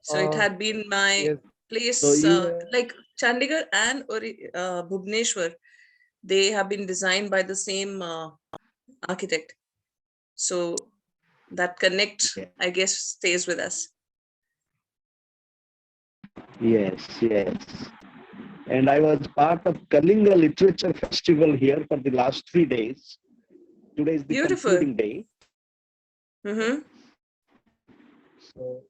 So it had been my Yes. place, So you, like Chandigarh and Bhubaneswar, they have been designed by the same architect. So that connect, yeah. I guess, stays with us. Yes, yes. And I was part of Kalinga Literature Festival here for the last 3 days. Today is the Beautiful. concluding day. Mm-hmm. So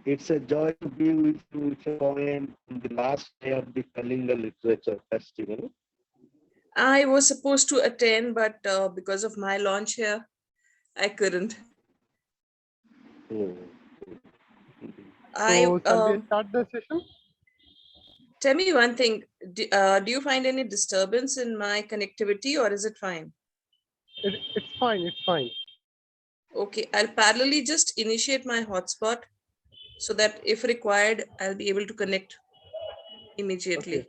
it's a joy to be with you with a poem on the last day of the Kalinga Literature Festival. I was supposed to attend, but because of my launch here, I couldn't. Oh. I So shall we start the session? Tell me one thing. Do you find any disturbance in my connectivity, or is it fine? It's fine. It's fine. Okay, I'll parallelly just initiate my hotspot so that if required, I'll be able to connect Okay. immediately.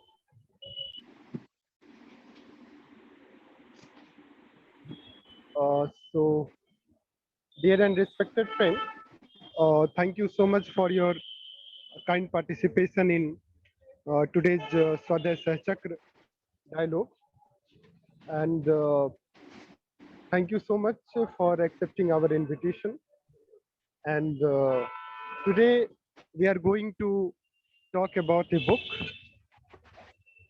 So, dear and respected friend, thank you so much for your kind participation in today's Swadhyay Sahchakra dialogue. And thank you so much for accepting our invitation. And today we are going to talk about a book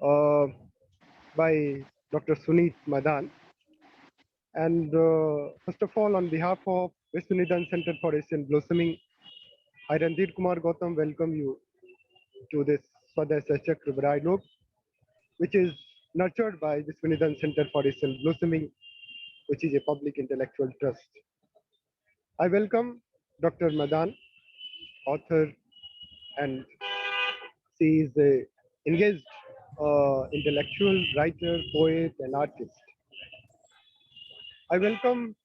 uh, by Dr. Suneet Madan. And first of all, on behalf of Vishwaneedam Center for Asian Blossoming, I, Randhir Kumar Gautam, welcome you to this Swadhyay Sahchakra dialogue, which is nurtured by Vishwaneedam Center for Asian Blossoming, which is a public intellectual trust. I welcome Dr. Madan, author, and she is a engaged intellectual, writer, poet, and artist. I welcome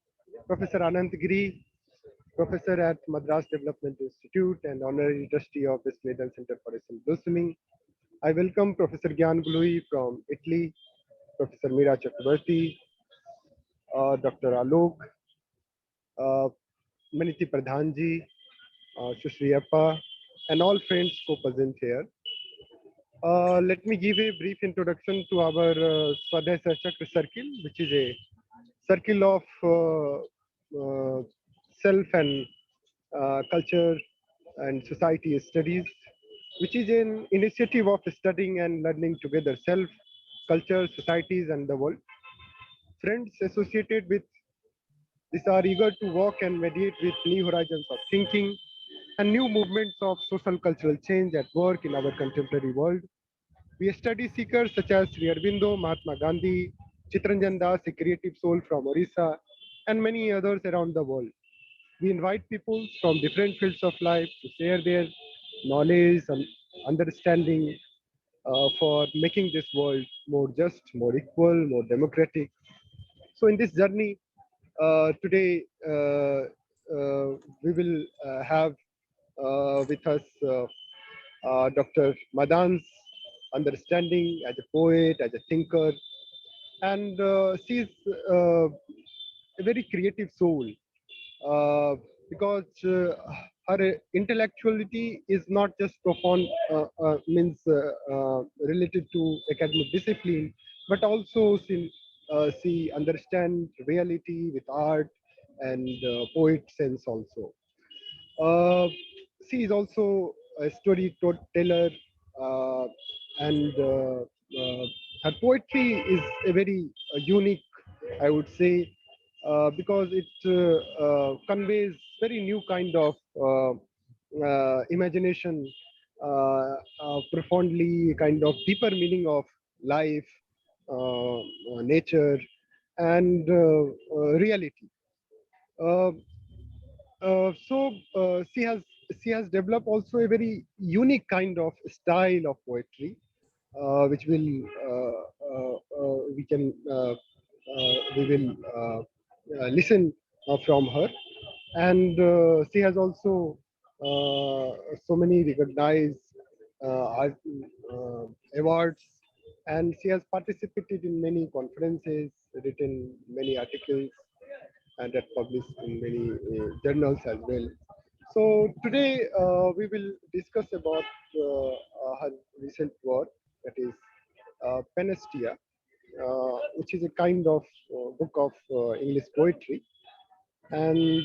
Professor Ananta Giri, professor at Madras Development Institute and honorary trustee of Vishwaneedam Center for Asian Blossoming. I welcome Professor Gyan Glui from Italy, Professor Meera Chakrabarti, Dr. Alok, uh, Minati Pradhanji, Sushri Appa, and all friends co-present here. Let me give a brief introduction to our Swadhyay Sahchakra circle, which is a circle of self and culture and society studies, which is an initiative of studying and learning together self, culture, societies, and the world. Friends associated with this are eager to walk and mediate with new horizons of thinking and new movements of social cultural change at work in our contemporary world. We study seekers such as Sri Aurobindo, Mahatma Gandhi, Chitranjan Das, a creative soul from Orissa, and many others around the world. We invite people from different fields of life to share their knowledge and understanding for making this world more just, more equal, more democratic. So, in this journey, today we will have with us Dr. Madan's understanding as a poet, as a thinker, and she's a very creative soul uh, because her intellectuality is not just profound, means related to academic discipline, but also she understands reality with art and poet sense also. Uh, she is also a storyteller, uh, and her poetry is a very unique, I would say, because it conveys very new kind of imagination, profoundly kind of deeper meaning of life, nature, and reality. Uh, she has developed also a very unique kind of style of poetry, which will we can we will listen from her, and she has also so many recognized awards, and she has participated in many conferences, written many articles, and that published in many journals as well. So today we will discuss about her recent work, that is Poinsettia, which is a kind of book of English poetry, and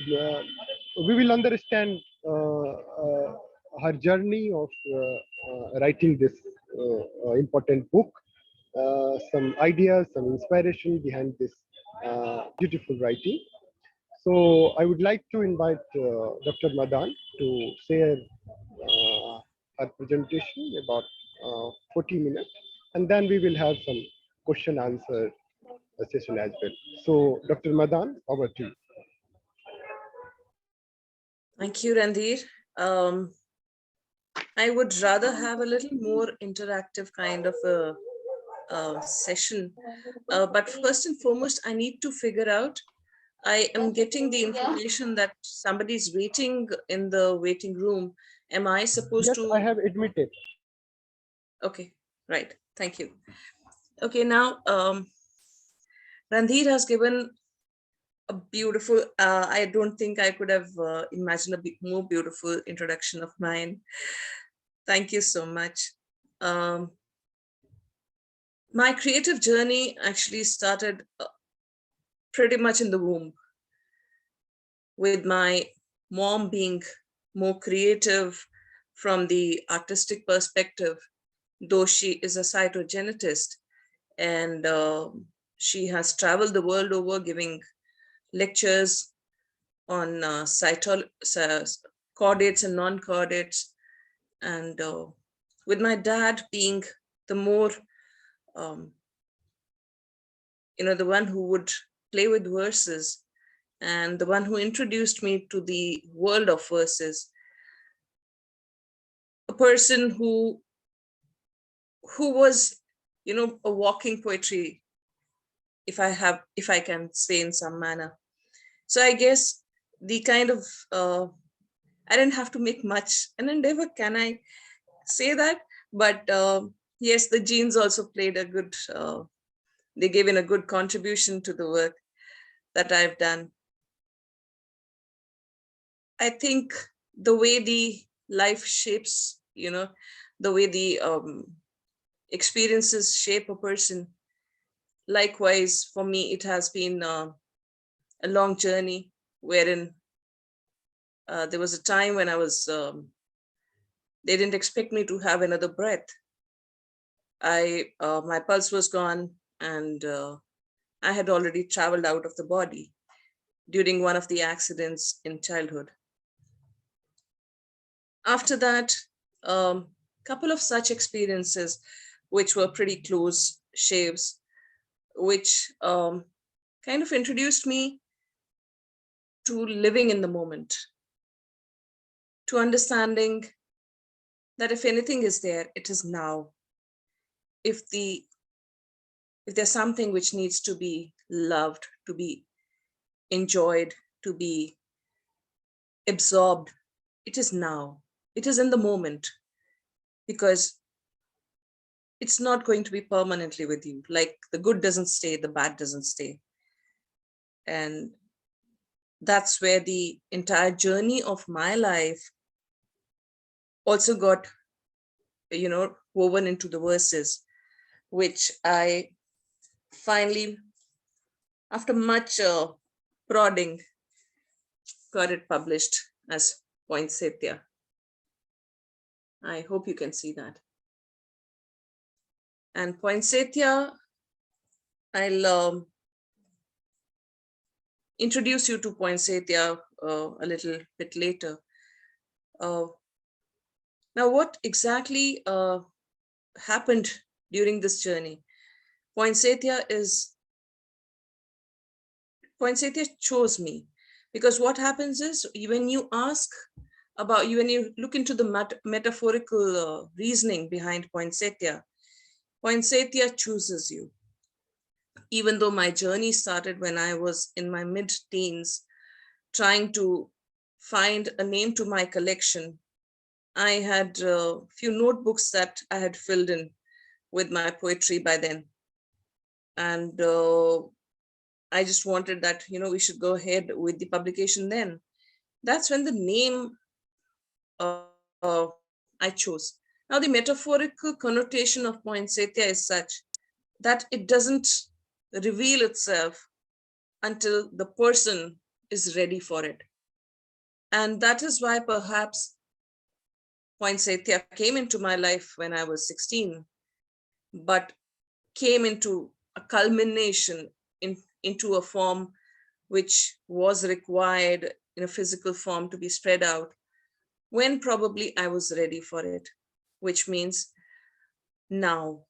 we will understand her journey of writing this important book, some ideas, some inspiration behind this beautiful writing. So I would like to invite Dr. Madan to share her presentation about 40 minutes, and then we will have some question answer session as well. So Dr. Madan, over to you. Thank you, Randhir. I would rather have a little more interactive kind of a session. But first and foremost, I need to figure out, I am getting the information that somebody's waiting in the waiting room. Am I supposed Yes, to? I have admitted. Okay, right. Thank you. Okay, now Randhir has given a beautiful, I don't think I could have imagined a bit more beautiful introduction of mine. Thank you so much. My creative journey actually started pretty much in the womb, with my mom being more creative from the artistic perspective, though she is a cytogenetist, and she has traveled the world over giving lectures on chordates and non-chordates, and with my dad being the more the one who would play with verses and the one who introduced me to the world of verses, a person who was a walking poetry, if I can say in some manner. So I guess the kind of I didn't have to make much an endeavor, can I say that? But yes, the genes also played a good they gave in a good contribution to the work that I've done. I think the way the life shapes, the way the experiences shape a person, likewise for me it has been a long journey, wherein there was a time when I was they didn't expect me to have another breath. My pulse was gone, and I had already traveled out of the body during one of the accidents in childhood. After that, couple of such experiences, which were pretty close shaves, which kind of introduced me to living in the moment, to understanding that if anything is there, it is now. If there's something which needs to be loved, to be enjoyed, to be absorbed, it is now. It is in the moment, because it's not going to be permanently with you. Like the good doesn't stay, the bad doesn't stay. And that's where the entire journey of my life also got, woven into the verses, which I finally, after much prodding, got it published as Poinsettia. I hope you can see that. And Poinsettia, I'll introduce you to Poinsettia a little bit later. Now, what exactly happened during this journey? Poinsettia chose me, because what happens is when you ask about when you look into the metaphorical reasoning behind Poinsettia chooses you. Even though my journey started when I was in my mid-teens, trying to find a name to my collection, I had a few notebooks that I had filled in with my poetry by then. And I just wanted that, we should go ahead with the publication then. That's when the name I chose. Now, the metaphorical connotation of poinsettia is such that it doesn't reveal itself until the person is ready for it. And that is why perhaps poinsettia came into my life when I was 16, but came into a culmination into a form which was required in a physical form to be spread out when probably I was ready for it, which means now.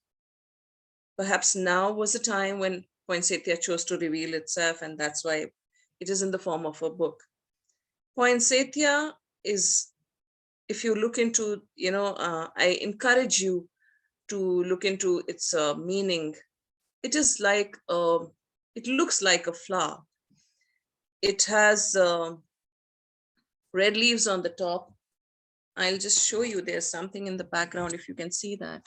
Perhaps now was a time when poinsettia chose to reveal itself, and that's why it is in the form of a book. Poinsettia is, if you look into, I encourage you to look into its meaning. It is like, it looks like a flower. It has red leaves on the top. I'll just show you, there's something in the background if you can see that.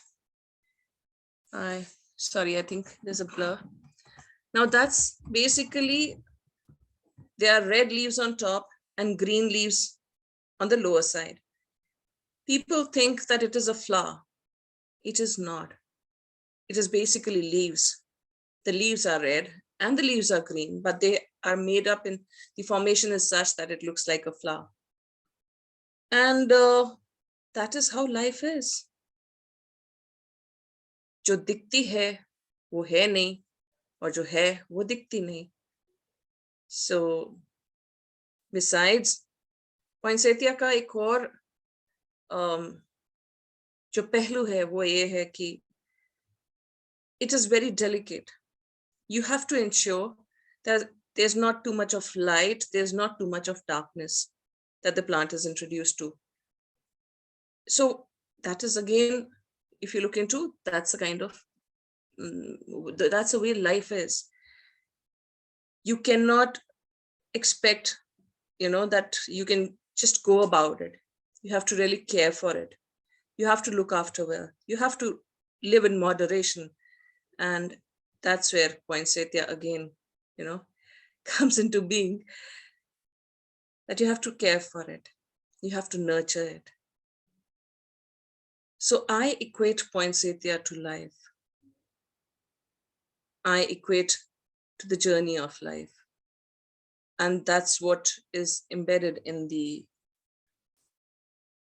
Sorry, I think there's a blur. Now that's basically, there are red leaves on top and green leaves on the lower side. People think that it is a flower. It is not. It is basically leaves. The leaves are red and the leaves are green, but they are made up in, the formation is such that it looks like a flower. And that is how life is. जो दिखती है वो है नहीं, और जो है वो दिखती नहीं. So besides, poinsettia का एक और जो पहलू है वो ये है कि it is very delicate. You have to ensure that there's not too much of light, there's not too much of darkness that the plant is introduced to. So that is, again, if you look into, that's a kind of, that's the way life is. You cannot expect, that you can just go about it. You have to really care for it. You have to look after well. You have to live in moderation. And that's where poinsettia again, comes into being, that you have to care for it. You have to nurture it. So I equate poinsettia to life. I equate to the journey of life. And that's what is embedded in the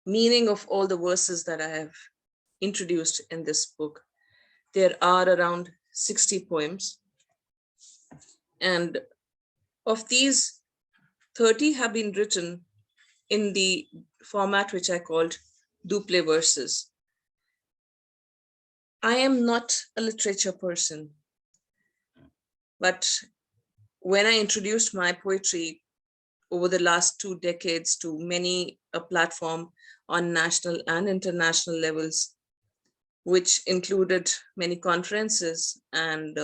meaning of all the verses that I have introduced in this book. There are around 60 poems. And of these, 30 have been written in the format which I called duple verses. I am not a literature person, but when I introduced my poetry over the last 2 decades to many a platform on national and international levels, which included many conferences and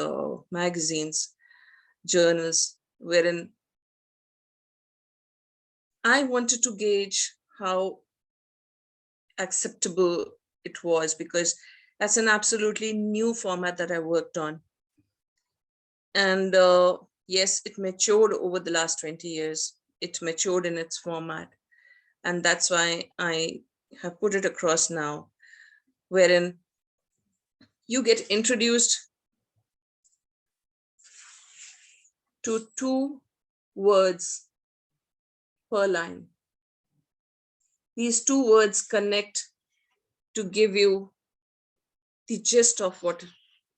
magazines, journals, wherein I wanted to gauge how acceptable it was, because that's an absolutely new format that I worked on. And yes, it matured over the last 20 years. It matured in its format. And that's why I have put it across now, wherein you get introduced to 2 words per line. These 2 words connect to give you the gist of what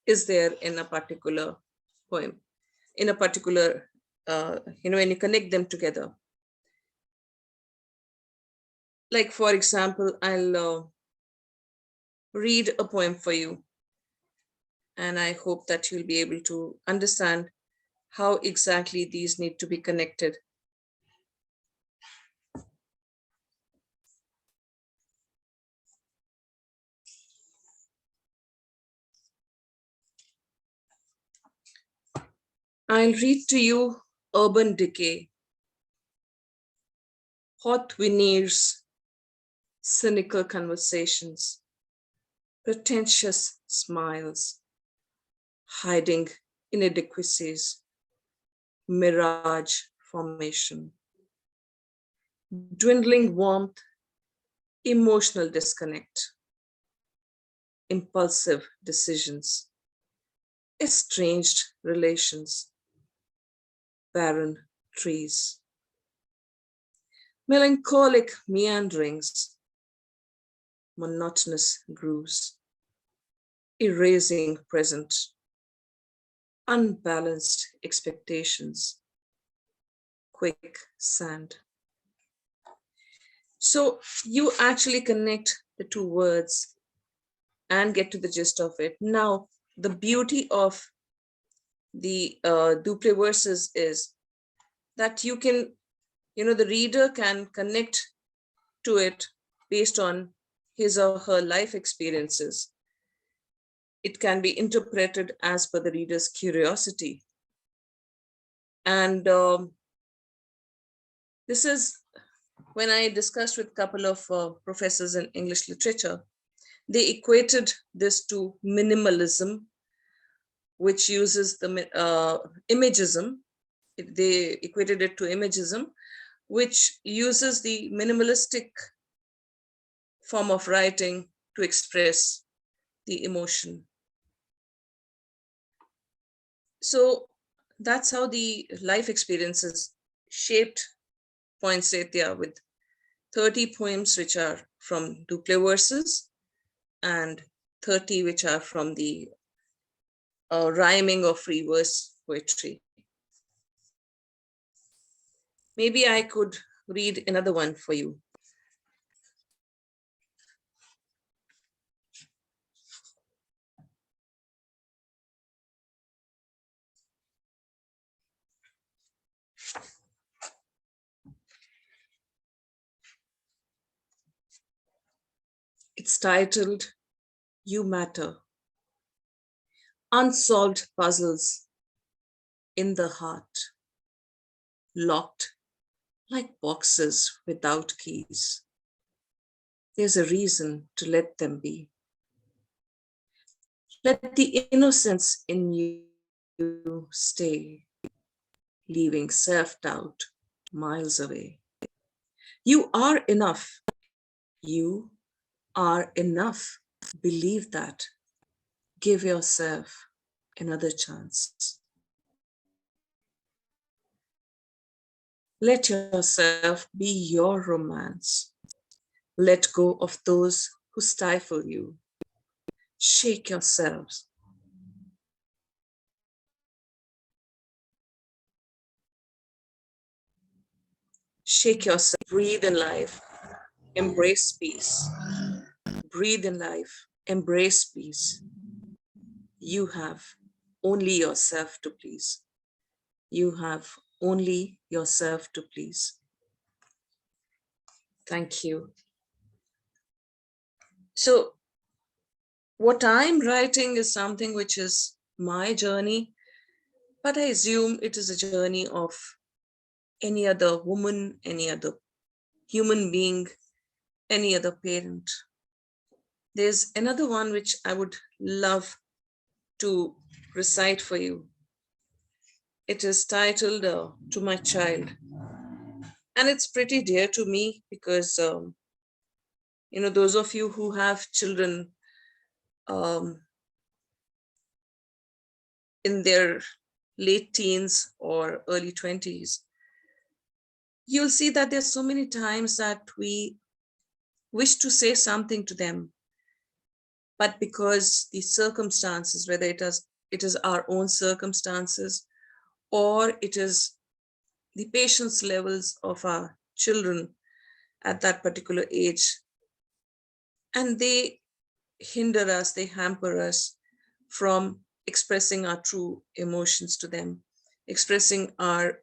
is there in a particular poem, in a particular, when you connect them together. Like, for example, I'll read a poem for you, and I hope that you'll be able to understand how exactly these need to be connected. I'll read to you Urban Decay, hot veneers, cynical conversations, pretentious smiles, hiding inadequacies, mirage formation, dwindling warmth, emotional disconnect, impulsive decisions, estranged relations, barren trees, melancholic meanderings, monotonous grooves, erasing present, unbalanced expectations, quick sand. So you actually connect the two words and get to the gist of it. Now, the beauty of the duple verses is that you can, the reader can connect to it based on his or her life experiences. It can be interpreted as per the reader's curiosity. And this is when I discussed with a couple of professors in English literature, they equated this to minimalism, which uses the imagism. They equated it to imagism, which uses the minimalistic form of writing to express the emotion. So that's how the life experiences shaped Poinsettia, with 30 poems which are from duple verses and 30 which are from the rhyming or free verse poetry. Maybe I could read another one for you. It's titled, You Matter. Unsolved puzzles in the heart, locked like boxes without keys. There's a reason to let them be. Let the innocence in you stay, leaving self-doubt miles away. You are enough. You are enough. Believe that. Give yourself another chance. Let yourself be your romance. Let go of those who stifle you. Shake yourselves. Shake yourself. Breathe in life. Embrace peace. Breathe in life. Embrace peace. You have only yourself to please. You have only yourself to please. Thank you. So, what I'm writing is something which is my journey, but I assume it is a journey of any other woman, any other human being, any other parent. There's another one which I would love to recite for you. It is titled To My Child. And it's pretty dear to me because, those of you who have children in their late teens or early 20s, you'll see that there's so many times that we wish to say something to them, but because the circumstances, whether it is our own circumstances or it is the patience levels of our children at that particular age, and they hinder us, they hamper us from expressing our true emotions to them, expressing our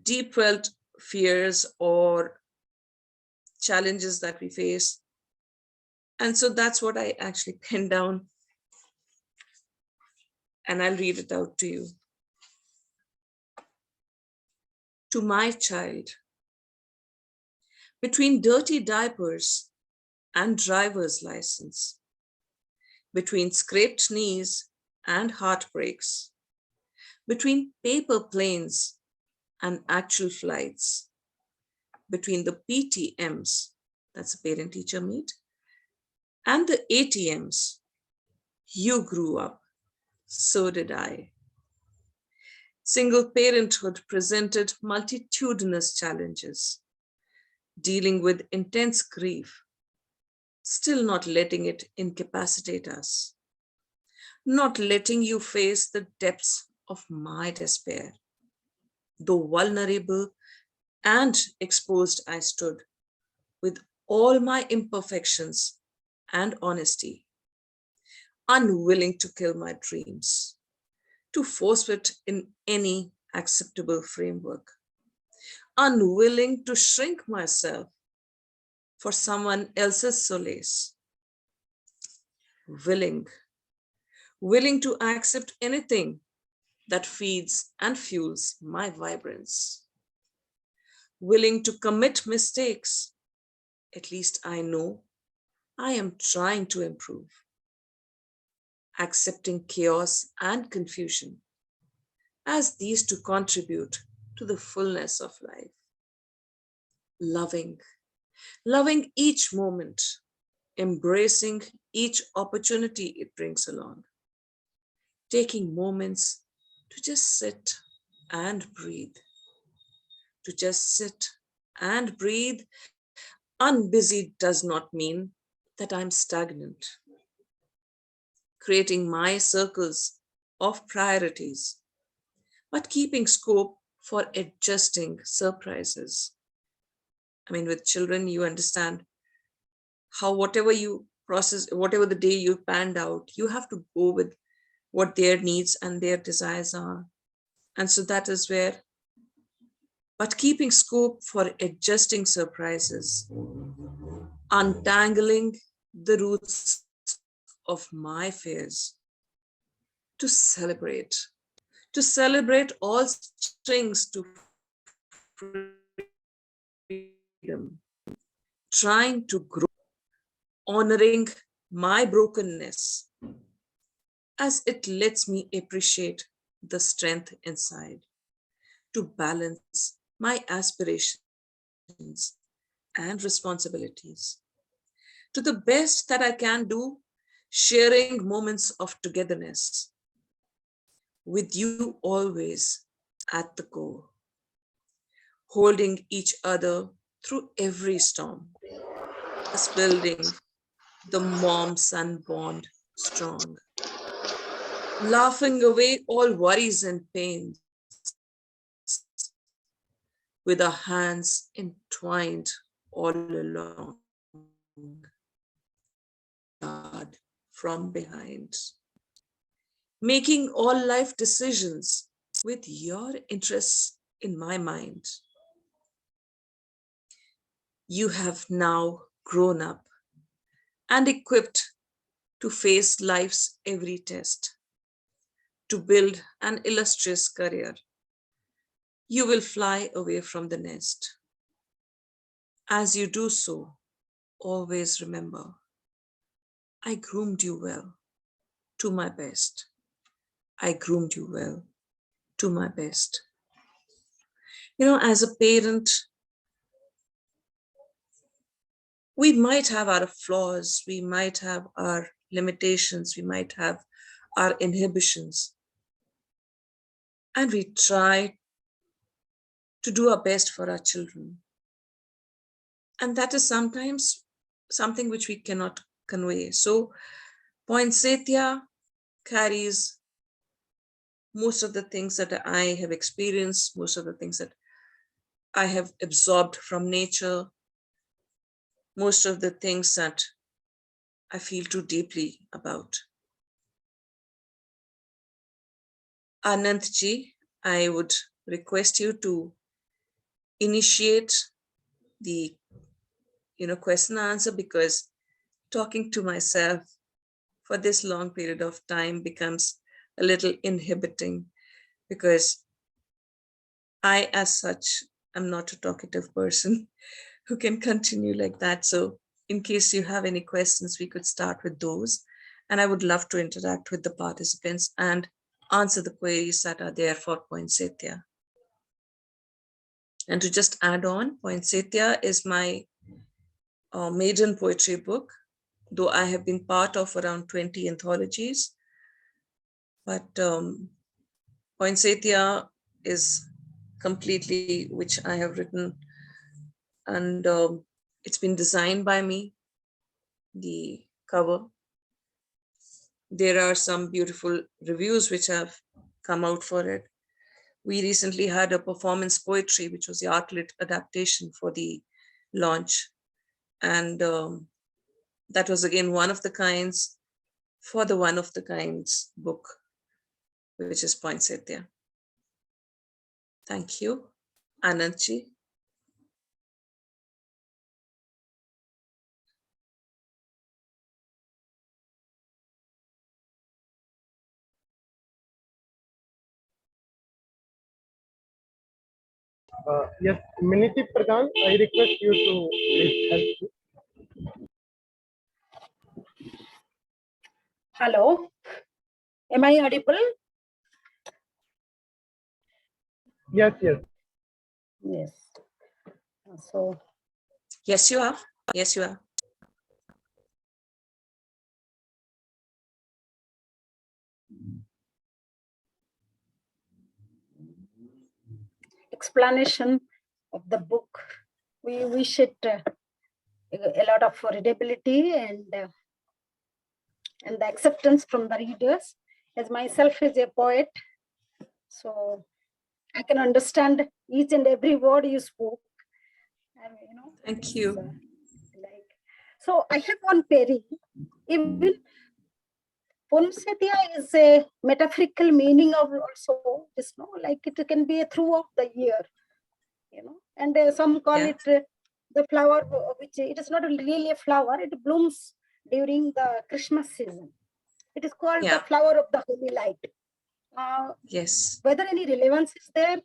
deep felt fears or challenges that we face. And so that's what I actually penned down, and I'll read it out to you. To my child. Between dirty diapers and driver's license, between scraped knees and heartbreaks, between paper planes and actual flights, between the PTMs, that's a parent-teacher meet, and the ATMs. You grew up, so did I. Single parenthood presented multitudinous challenges, dealing with intense grief, still not letting it incapacitate us, not letting you face the depths of my despair. Though vulnerable and exposed, I stood with all my imperfections and honesty, unwilling to kill my dreams, to force it in any acceptable framework, unwilling to shrink myself for someone else's solace, willing to accept anything that feeds and fuels my vibrance, willing to commit mistakes. At least I know I am trying to improve, accepting chaos and confusion as these to contribute to the fullness of life, loving each moment, embracing each opportunity it brings along, taking moments to just sit and breathe, to just sit and breathe. Unbusy does not mean that I'm stagnant. Creating my circles of priorities, but keeping scope for adjusting surprises. I mean, with children, you understand how whatever you process, whatever the day you panned out, you have to go with what their needs and their desires are. And so that is where, but keeping scope for adjusting surprises, untangling the roots of my fears, to celebrate all strings to freedom, trying to grow, honoring my brokenness as it lets me appreciate the strength inside, to balance my aspirations and responsibilities to the best that I can do, sharing moments of togetherness with you always at the core, holding each other through every storm, thus building the mom-son bond strong, laughing away all worries and pains with our hands entwined all along, from behind, making all life decisions with your interests in my mind. You have now grown up and equipped to face life's every test, to build an illustrious career. You will fly away from the nest. As you do so, always remember, I groomed you well, to my best. I groomed you well, to my best. You know, as a parent, we might have our flaws, we might have our limitations, we might have our inhibitions, and we try to do our best for our children. And that is sometimes something which we cannot convey. So Poinsettia carries most of the things that I have experienced, most of the things that I have absorbed from nature, most of the things that I feel too deeply about. Anantji, I would request you to initiate the question and answer, because talking to myself for this long period of time becomes a little inhibiting, because I, as such, am not a talkative person who can continue like that. So in case you have any questions, we could start with those. And I would love to interact with the participants and answer the queries that are there for Poinsettia. And to just add on, Poinsettia is my maiden poetry book, though I have been part of around 20 anthologies. But Poinsettia is completely which I have written, and it's been designed by me, the cover. There are some beautiful reviews which have come out for it. We recently had a performance poetry, which was the artlit adaptation for the launch. And that was again one of the kinds for the one of the kinds book, which is Poinsettia. Thank you, Anantji. Yes, Minati Pradhan, I request you to please help. Hello, am I audible? Yes, yes. Yes. So, Yes, you are. Yes, you are. explanation of the book. We wish it a lot of readability and the acceptance from the readers. As myself is a poet, so I can understand each and every word you spoke. And, Thank you. So I have one query. Even Poinsettia is a metaphorical meaning of also, like it can be throughout the year, and some call it the flower, which it is not really a flower, it blooms during the Christmas season. It is called the flower of the holy light. Yes. Whether any relevance is there,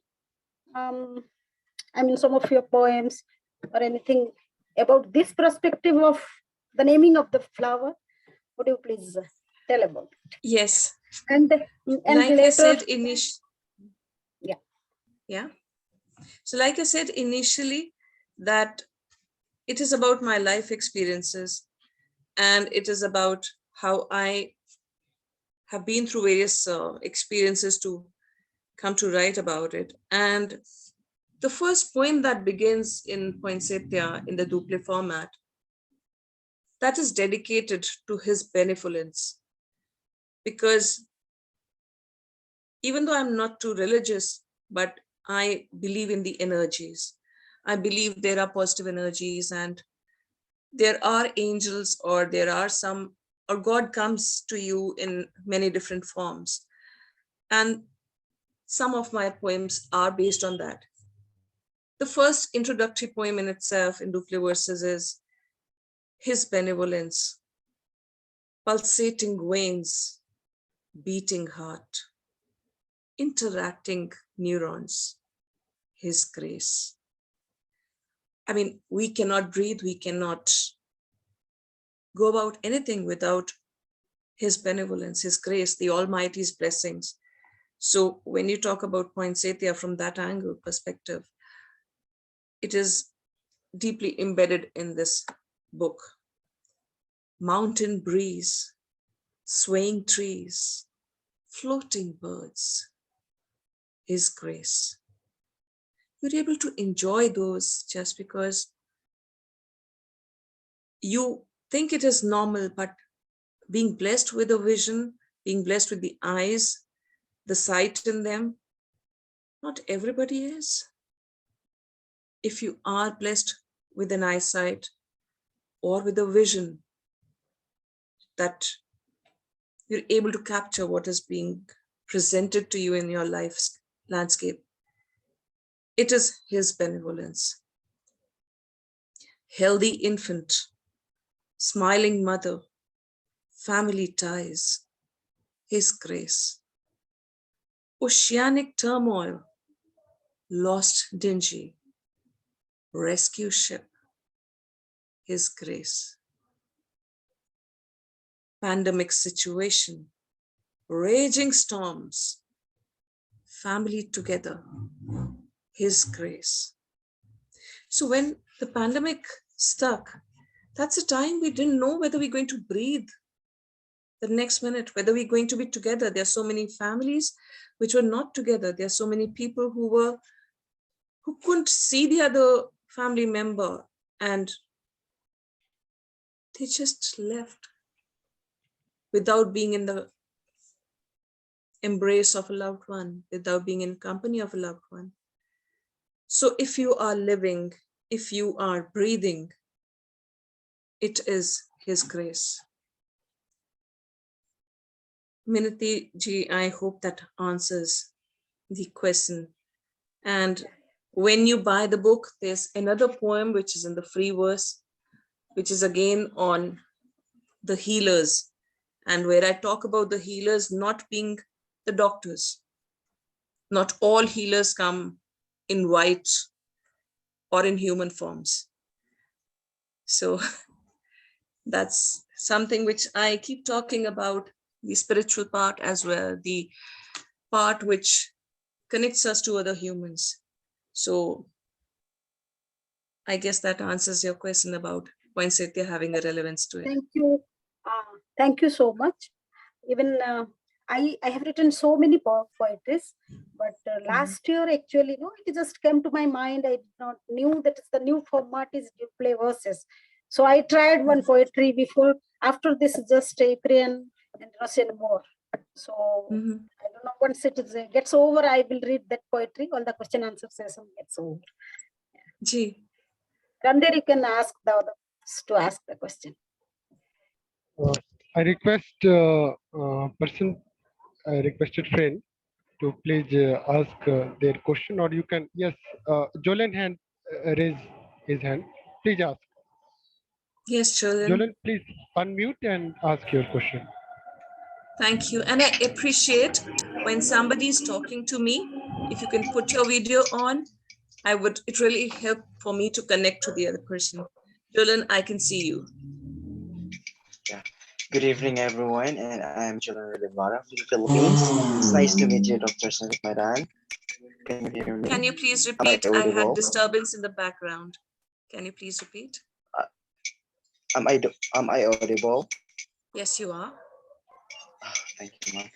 I mean, some of your poems or anything about this perspective of the naming of the flower, would you please tell about it? Yes. And like later, I said initially, so like I said initially, that it is about my life experiences, and it is about how I have been through various experiences to come to write about it. And the first poem that begins in Poinsettia in the duple format, that is dedicated to his benevolence. Because even though I'm not too religious, but I believe in the energies. I believe there are positive energies, and there are angels, or there are some, or God comes to you in many different forms. And some of my poems are based on that. The first introductory poem in itself in duple verses is his benevolence, pulsating veins, beating heart, interacting neurons, his grace. I mean, we cannot breathe, we cannot go about anything without his benevolence, his grace, the Almighty's blessings. So when you talk about Poinsettia from that angle perspective, it is deeply embedded in this book. Mountain breeze, swaying trees, floating birds, his grace. You're able to enjoy those just because you think it is normal, but being blessed with a vision, being blessed with the eyes, the sight in them, not everybody is. If you are blessed with an eyesight or with a vision, that you're able to capture what is being presented to you in your life's landscape, it is his benevolence. Healthy infant, smiling mother, family ties, his grace. Oceanic turmoil, lost dingy, rescue ship, his grace. Pandemic situation, raging storms, family together, his grace. So when the pandemic stuck, that's a time we didn't know whether we're going to breathe the next minute, whether we're going to be together. There are so many families which were not together. There are so many people who couldn't see the other family member, and they just left without being in the embrace of a loved one, without being in company of a loved one. So if you are living, if you are breathing, it is His grace. Minati ji, I hope that answers the question. And when you buy the book, there's another poem which is in the free verse, which is again on the healers, and where I talk about the healers not being the doctors. Not all healers come in white or in human forms. So that's something which I keep talking about, the spiritual part as well, the part which connects us to other humans. So I guess that answers your question about Poinsettia having a relevance to it. Thank you. Thank you so much. Even I have written so many poetries, but last year actually, it just came to my mind. I did not knew that the new format is you play verses. So I tried one poetry before. After this, just April and Russian more. So I don't know, once it gets over, I will read that poetry. All the question answer session gets over. Ji. Randhir, you can ask the others to ask the question. I request requested friend to please ask their question, or you can, yes, Jolan hand raise his hand. Please ask. Yes, Jolan. Jolan, please unmute and ask your question. Thank you. And I appreciate when somebody is talking to me, if you can put your video on, it really help for me to connect to the other person. Jolan, I can see you. Yeah. Good evening, everyone, and I'm Julian Rivera from the Philippines. It's nice to meet you, Dr. Suneet Madan. Can you hear me? Can you please repeat? I had disturbance in the background. Can you please repeat? Am I audible? Yes, you are. Oh, thank you, ma'am.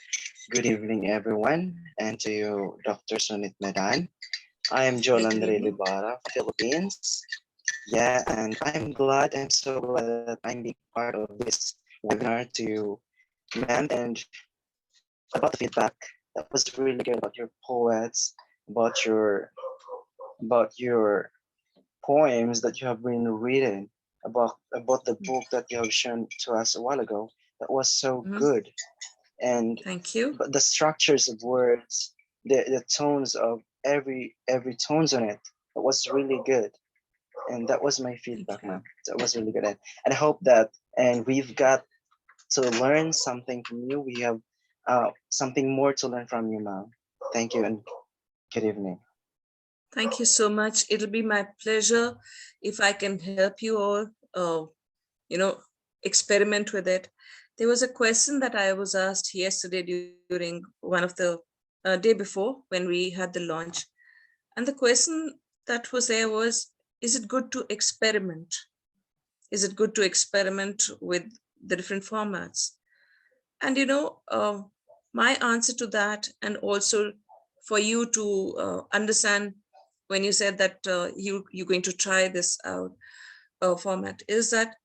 Good evening, everyone, and to you, Dr. Suneet Madan. I am Jolan Rivera from the Philippines. Yeah, and I'm so glad that I'm being part of this webinar to mend and about the feedback. That was really good about your poets, about your poems that you have been reading, about the book that you have shown to us a while ago. That was so good. And thank you. But the structures of words, the tones of every tones on it, that was really good. And that was my feedback, ma'am. That was really good. And I hope that, and we've got to learn something from you. We have something more to learn from you, ma'am. Thank you and good evening. Thank you so much. It'll be my pleasure if I can help you all, experiment with it. There was a question that I was asked yesterday during one of the day before when we had the launch. And the question that was there was, is it good to experiment? Is it good to experiment with the different formats? And, my answer to that, and also for you to understand when you said that you're going to try this out format, is that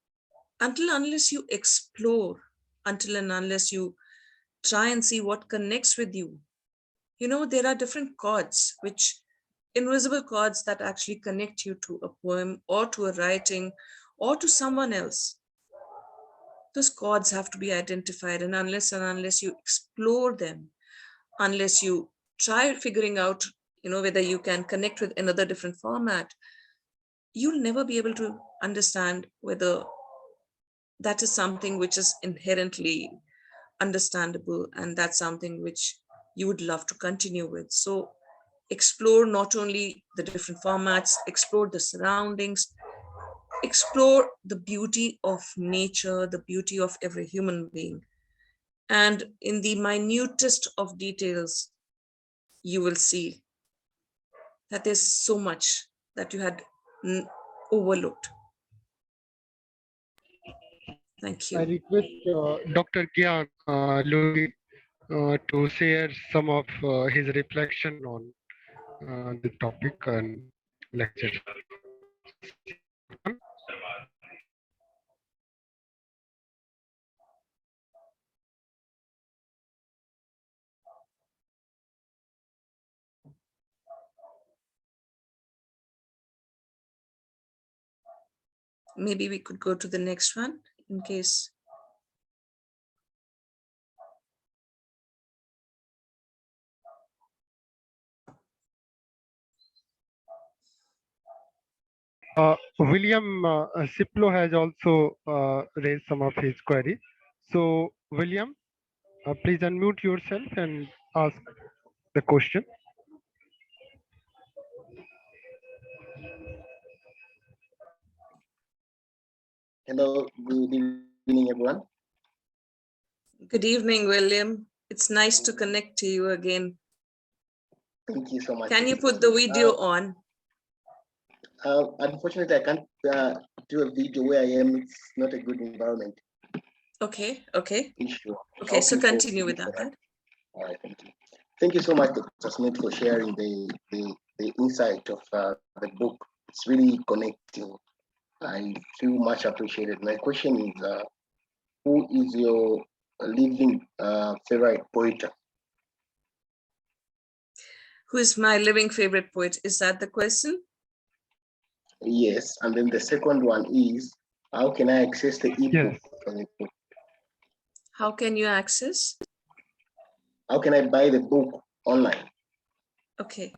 unless you explore, until and unless you try and see what connects with you, there are different chords, invisible chords that actually connect you to a poem or to a writing or to someone else. Those chords have to be identified, and unless you explore them, unless you try figuring out, whether you can connect with another different format, you'll never be able to understand whether that is something which is inherently understandable and that's something which you would love to continue with. So explore not only the different formats, explore the surroundings, explore the beauty of nature, the beauty of every human being. And in the minutest of details, you will see that there's so much that you had overlooked. Thank I you. request Dr. Gyan Lodi to share some of his reflection on the topic and lecture. Maybe we could go to the next one in case. William Siplo has also raised some of his queries. So, William, please unmute yourself and ask the question. Hello, good evening, everyone. Good evening, William. It's nice to connect to you again. Thank you so much. Can you put the video on? Unfortunately, I can't do a video where I am. It's not a good environment. Okay, okay. Sure. Okay, so continue with that. All right, thank you. Thank you so much, Dr. Smith, for sharing the insight of the book. It's really connecting. I feel much appreciated. My question is, who is your living favorite poet? Who is my living favorite poet? Is that the question? Yes, and then the second one is, how can I access the ebook? Yes. How can you access? How can I buy the book online? Okay.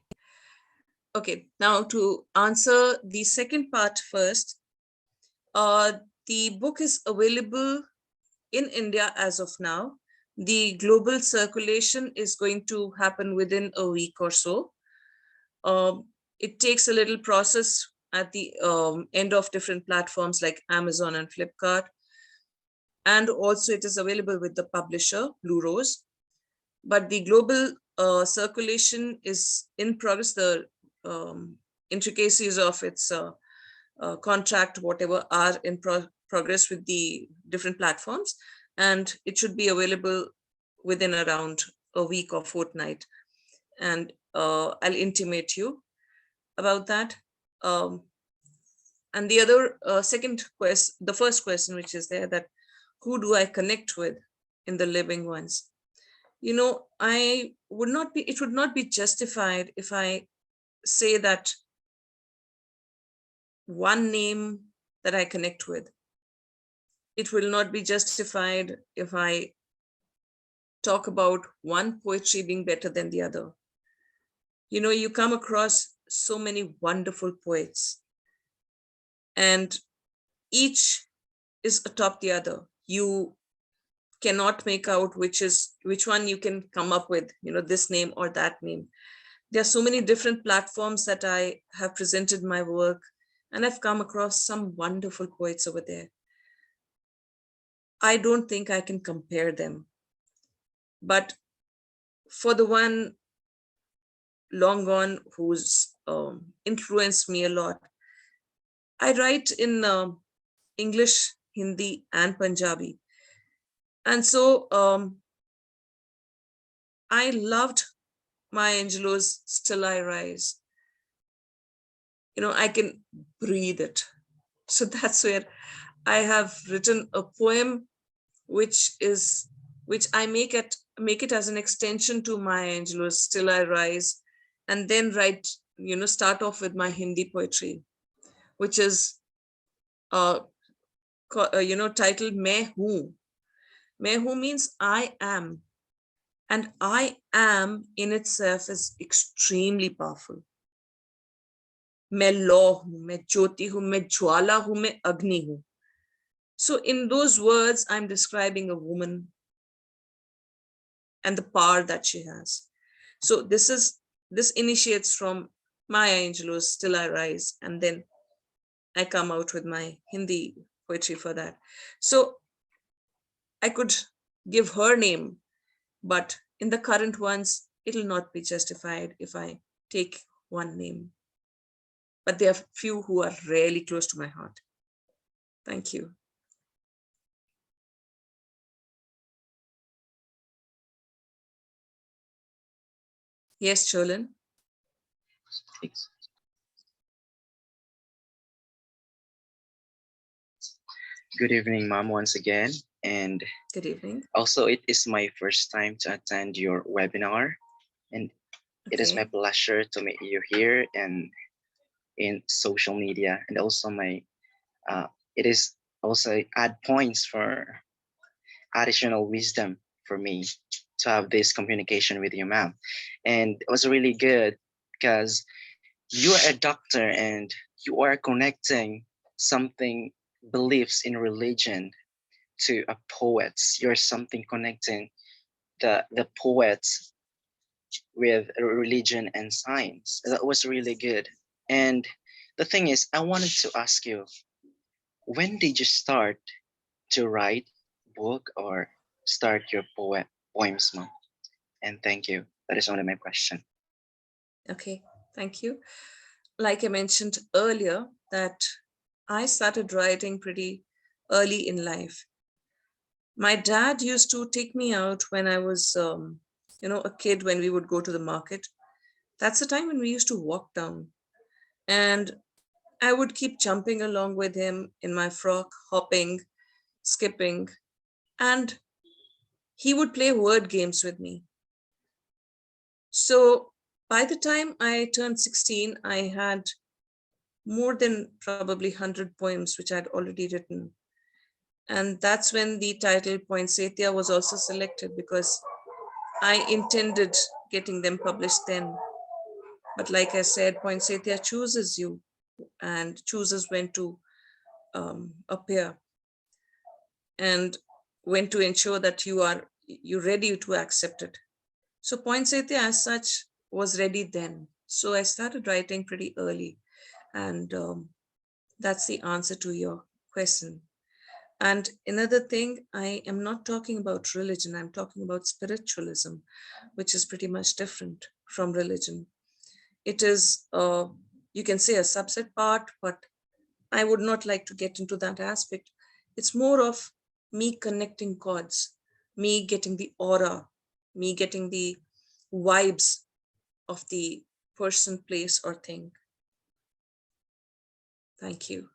Okay, now to answer the second part first, the book is available in India as of now. The global circulation is going to happen within a week or so. It takes a little process at the end of different platforms like Amazon and Flipkart. And also it is available with the publisher, Blue Rose. But the global circulation is in progress. The intricacies of its contract, whatever, are in progress with the different platforms. And it should be available within around a week or fortnight. And I'll intimate you about that. And the other second question, the first question, which is there, that who do I connect with in the living ones? You know, it would not be justified if I say that one name that I connect with. It will not be justified if I talk about one poetry being better than the other. You know, you come across so many wonderful poets, and each is atop the other. You cannot make out which one you can come up with, you know, this name or that name. There are so many different platforms that I have presented my work, and I've come across some wonderful poets over there. I don't think I can compare them. But for the one long gone who's influenced me a lot, I write in English, Hindi, and Punjabi. And so I loved Maya Angelou's Still I Rise. You know, I can breathe it. So that's where I have written a poem which I make it as an extension to Maya Angelou's Still I Rise, and then write, you know, start off with my Hindi poetry, which is you know, titled Main Hoon. Main Hoon means I am, and I am in itself is extremely powerful. मैं लौ हूं, मैं ज्योति हूं, मैं ज्वाला हूं, मैं अग्नि हूं. So in those words, I'm describing a woman and the power that she has. So this initiates from Maya Angelou's Still I Rise, and then I come out with my Hindi poetry for that. So I could give her name, but in the current ones, it'll not be justified if I take one name. but there are few who are really close to my heart. Thank you. Yes, Cholan. Good evening, Mom, once again. And Good evening. also, it is my first time to attend your webinar. And it is my Okay. pleasure to meet you here and in social media. And also it is also add points for additional wisdom for me to have this communication with you, ma'am. And it was really good because you are a doctor and you are connecting something beliefs in religion to a poets. You're something connecting the poets with religion and science. That was really good. And the thing is, I wanted to ask you, when did you start to write book or start your poems, mom? And thank you. That is only my question. Okay. Thank you. Like I mentioned earlier, that I started writing pretty early in life. My dad used to take me out when I was, a kid, when we would go to the market. That's the time when we used to walk down. And I would keep jumping along with him in my frock, hopping, skipping, and he would play word games with me. So by the time I turned 16, I had more than probably 100 poems which I'd already written. And that's when the title Poinsettia was also selected, because I intended getting them published then. But like I said, Poinsettia chooses you and chooses when to appear and when to ensure that you're ready to accept it. So Poinsettia as such was ready then. So I started writing pretty early, and that's the answer to your question. And another thing, I am not talking about religion, I'm talking about spiritualism, which is pretty much different from religion. It is, you can say, a subset part, but I would not like to get into that aspect. It's more of me connecting chords, me getting the aura, me getting the vibes of the person, place, or thing. Thank you.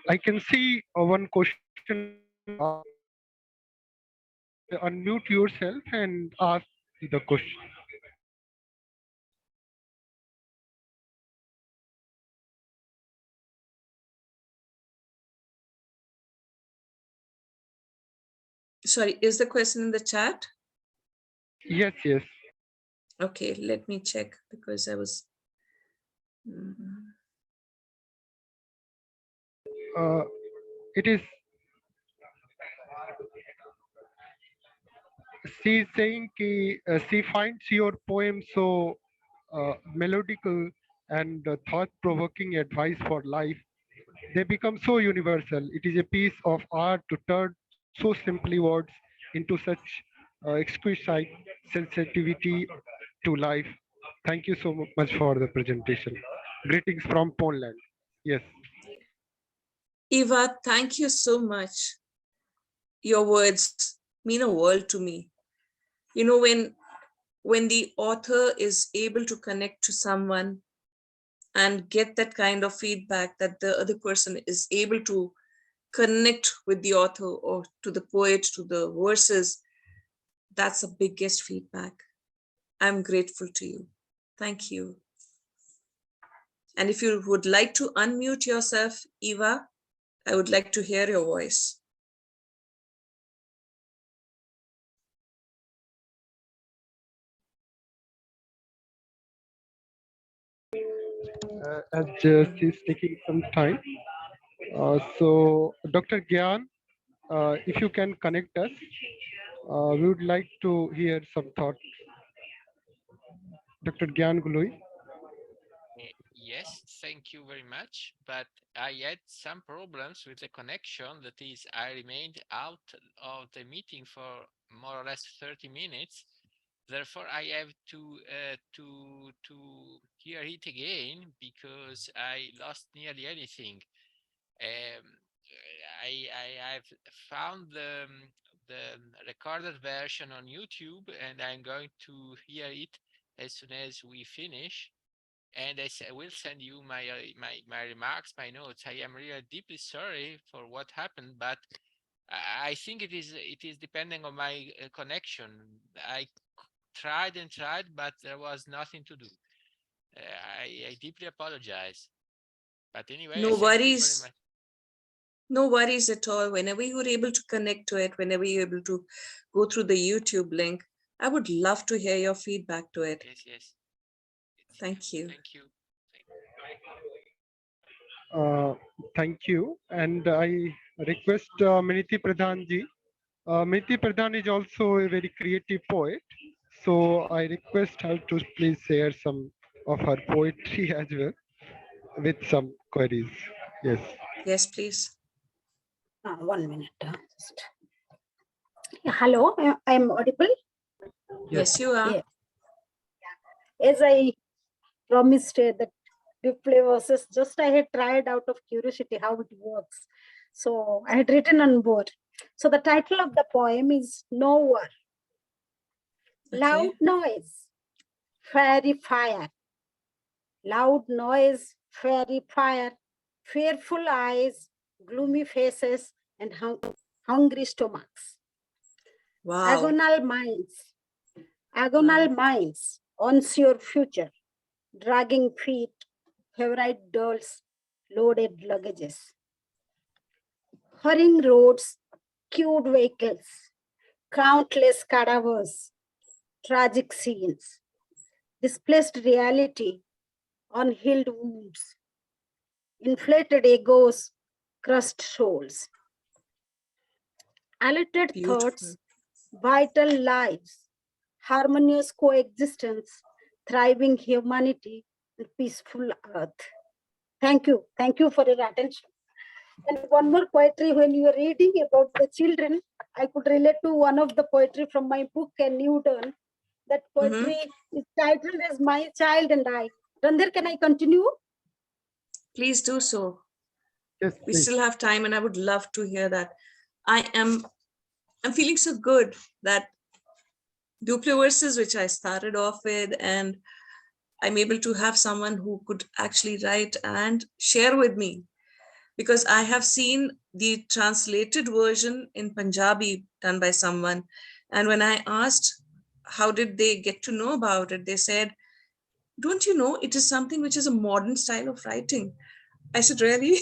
I can see one question. Unmute yourself and ask the question. Sorry, is the question in the chat? Yes, yes. Okay, let me check, because I was. It is. She is saying she finds your poem so melodical and thought-provoking advice for life. They become so universal. It is a piece of art to turn so simply words into such exquisite sensitivity to life. Thank you so much for the presentation. Greetings from Poland. Yes. Eva, thank you so much. Your words mean a world to me. You know, when the author is able to connect to someone and get that kind of feedback, that the other person is able to connect with the author or to the poet, to the verses, that's the biggest feedback. I'm grateful to you. Thank you. And if you would like to unmute yourself, Eva, I would like to hear your voice. As she's taking some time. So, Dr. Gyan, if you can connect us, we would like to hear some thoughts. Dr. Gyan Gului. Yes, thank you very much. But I had some problems with the connection. That is, I remained out of the meeting for more or less 30 minutes. Therefore, I have to hear it again because I lost nearly anything. Um, I've found the recorded version on YouTube, and I'm going to hear it as soon as we finish. And I will send you my remarks, my notes. I am really deeply sorry for what happened, but I think it is depending on my connection. I tried and tried, but there was nothing to do. I deeply apologize. But anyway, I No thank you very worries. much. No worries at all. Whenever you're able to connect to it, whenever you're able to go through the YouTube link, I would love to hear your feedback to it. Yes, yes. Thank you. Thank you. Thank you. And I request Minati Pradhan ji. Minati Pradhan is also a very creative poet. So I request her to please share some of her poetry as well with some queries. Yes. Yes, please. 1 minute. Just. Hello, I am audible. Yes, you are. Yeah. As I promised that replay versus, just I had tried out of curiosity how it works. So I had written on board. So the title of the poem is Nowhere. Okay. Loud noise, fairy fire. Loud noise, fairy fire. Fearful eyes, gloomy faces, and hungry stomachs. Wow. Agonal minds, unsure future, dragging feet, favorite dolls, loaded luggages. Hurrying roads, queued vehicles, countless cadavers, tragic scenes, displaced reality, unhealed wounds, inflated egos, crushed souls. Alerted thoughts, vital lives, harmonious coexistence, thriving humanity, and peaceful earth. Thank you. Thank you for your attention. And one more poetry, when you are reading about the children, I could relate to one of the poetry from my book, A New Dawn. That poetry is titled as My Child and I. Randhir, can I continue? Please do so. Yes, we please. still have time, and I would love to hear that. I'm feeling so good that duple verses, which I started off with, and I'm able to have someone who could actually write and share with me, because I have seen the translated version in Punjabi done by someone. And when I asked how did they get to know about it, they said, don't you know, it is something which is a modern style of writing. I said, really?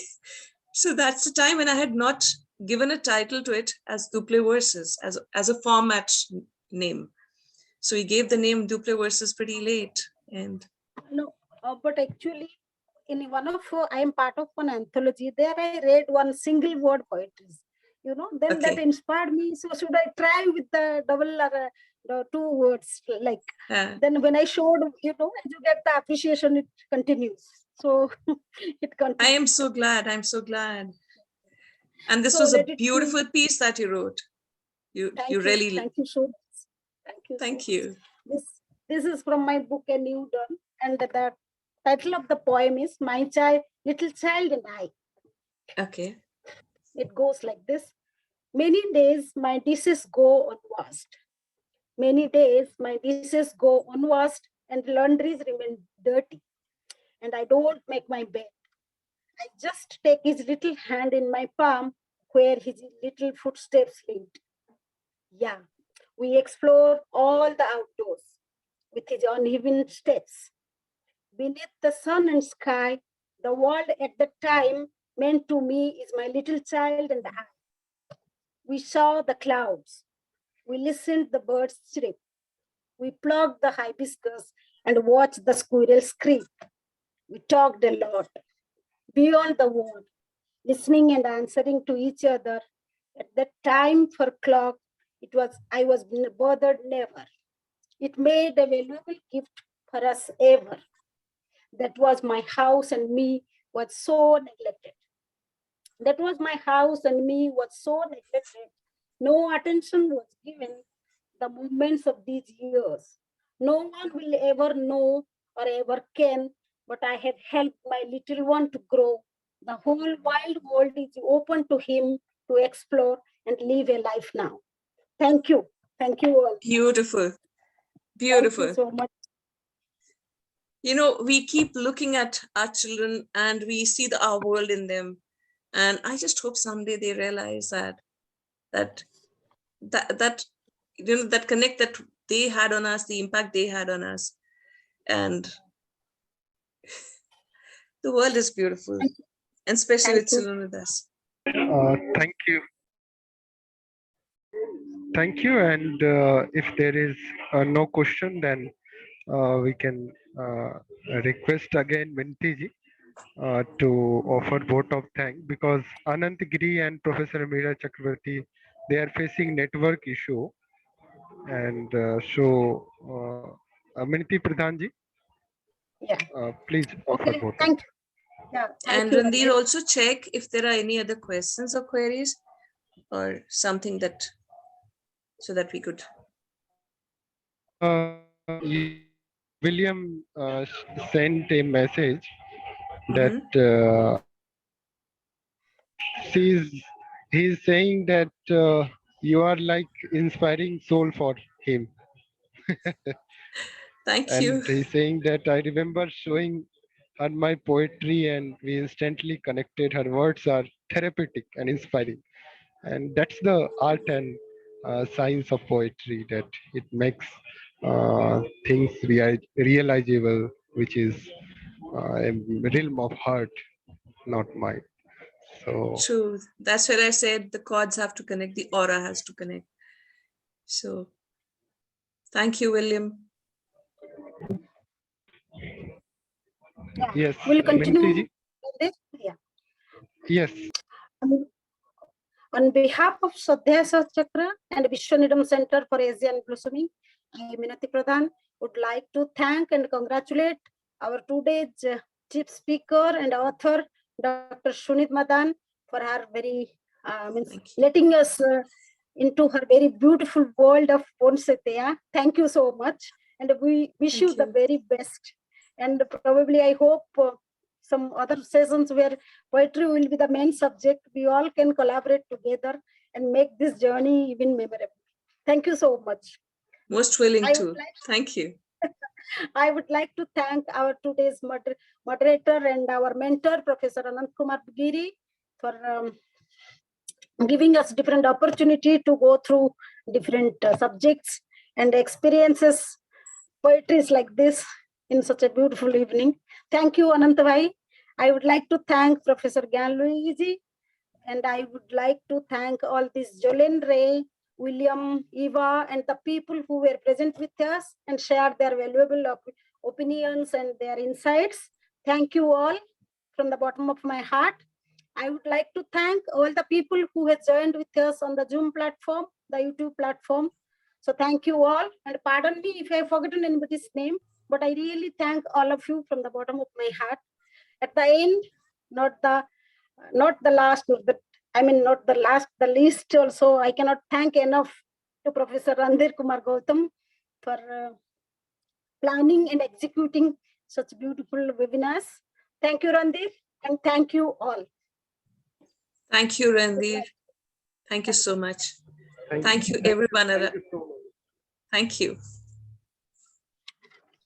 So that's the time when I had not given a title to it as duple verses, as a format name. So he gave the name duple verses pretty late. And no, but actually, in one of I am part of one anthology. There I read one single word poetry. You know, then that inspired me. So should I try with the double or the two words? Like then when I showed, you know, you get the appreciation. It continues. So it continues. I am so glad. I'm so glad. And this was a beautiful piece that you wrote. You really. Thank you so much. Thank you. This is from my book, A New Dawn, and the title of the poem is My Child, Little Child and I. Okay. It goes like this. Many days my dishes go unwashed. Many days my dishes go unwashed and laundries remain dirty. And I don't make my bed. I just take his little hand in my palm where his little footsteps lead. Yeah, we explore all the outdoors with his uneven steps. Beneath the sun and sky, the world at the time meant to me is my little child and I. We saw the clouds. We listened the birds chirp. We plucked the hibiscus and watched the squirrels creep. We talked a lot, beyond the word, listening and answering to each other. At that time for clock, I was bothered never. It made a valuable gift for us ever. That was my house and me was so neglected. That was my house and me was so neglected. No attention was given. the moments of these years. No one will ever know or ever can, but I have helped my little one to grow. The whole wide world is open to him to explore and live a life now. Thank you. Thank you all. Beautiful. Thank you so much. You know, we keep looking at our children and we see our world in them. And I just hope someday they realize that you know, that connect that they had on us, the impact they had on us. And the world is beautiful, and especially with children with us. Thank you. Thank you. And if there is no question, then we can request again Minati ji to offer vote of thanks, because Anant, Giri and Professor Meera Chakravarti, they are facing network issue. And Minati Pradhan ji, please offer vote. Thank you. Yeah, and Randhir, also check if there are any other questions or queries or something that, so that we could. William sent a message that he's saying that you are like inspiring soul for him. Thank and you. He's saying that I remember showing her my poetry and we instantly connected. Her words are therapeutic and inspiring. And that's the art and science of poetry, that it makes things realizable, which is a realm of heart, not mind. So true. That's where I said the chords have to connect, the aura has to connect. So thank you, William. Yes, we'll continue. Yeah. Yes. On behalf of Swadhyaya Chakra and Vishwaneedam Center for Asian Blossoming, I, Minati Pradhan, would like to thank and congratulate our today's chief speaker and author, Dr. Suneet Madan, for her very letting us into her very beautiful world of Poinsettia. Thank you so much, and we wish you the very best. And probably I hope some other sessions where poetry will be the main subject, we all can collaborate together and make this journey even memorable. Thank you so much. Most willing to. Thank you. I would like to thank our today's moderator and our mentor, Professor Kumar Giri, for giving us different opportunity to go through different subjects and experiences, poetries like this in such a beautiful evening. Thank you, Ananta bhai. I would like to thank Professor Gyanluiji, and I would like to thank all these Jolene Ray, William, Eva, and the people who were present with us and shared their valuable opinions and their insights. Thank you all from the bottom of my heart. I would like to thank all the people who have joined with us on the Zoom platform, the YouTube platform. So thank you all, and pardon me if I have forgotten anybody's name, but I really thank all of you from the bottom of my heart. At the end, not the last, but I mean not the last, the least also, I cannot thank enough to Professor Randhir Kumar Gautam for planning and executing such beautiful webinars. Thank you, Randhir, and thank you all. Thank you, Randhir. Thank you so much. Thank you, everyone. Thank you.